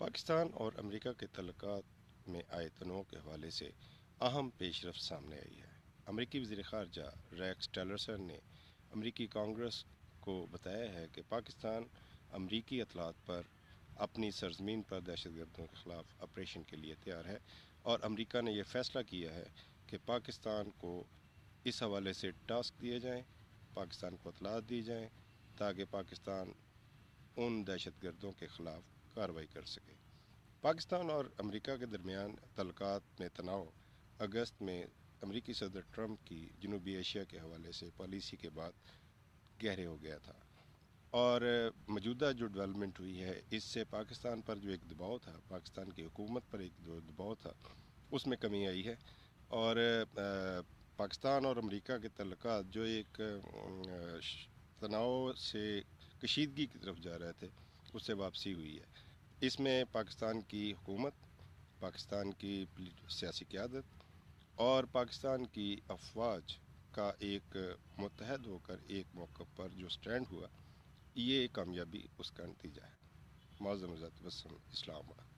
پاکستان اور امریکہ کے تعلقات میں آئے تنوع کے حوالے سے اہم پیش رفت سامنے آئی ہے۔ امریکی وزیر خارجہ ریکس ٹیلرسن نے امریکی کانگریس کو بتایا ہے کہ پاکستان امریکی اطلاعات پر اپنی سرزمین پر دہشت گردوں کے خلاف آپریشن کے لیے تیار ہے، اور امریکہ نے یہ فیصلہ کیا ہے کہ پاکستان کو اس حوالے سے ٹاسک دیے جائیں، پاکستان کو اطلاعات دی جائیں تاکہ پاکستان ان دہشت گردوں کے خلاف کارروائی کر سکے۔ پاکستان اور امریکہ کے درمیان تعلقات میں تناؤ اگست میں امریکی صدر ٹرمپ کی جنوبی ایشیا کے حوالے سے پالیسی کے بعد گہرے ہو گیا تھا، اور موجودہ جو ڈیولپمنٹ ہوئی ہے اس سے پاکستان پر جو ایک دباؤ تھا، پاکستان کی حکومت پر ایک جو دباؤ تھا، اس میں کمی آئی ہے، اور پاکستان اور امریکہ کے تعلقات جو ایک تناؤ سے کشیدگی کی طرف جا رہے تھے اس سے واپسی ہوئی ہے۔ اس میں پاکستان کی حکومت، پاکستان کی سیاسی قیادت اور پاکستان کی افواج کا ایک متحد ہو کر ایک موقع پر جو سٹینڈ ہوا، یہ کامیابی اس کا نتیجہ ہے۔ معظم ذات وسلم، اسلام آباد۔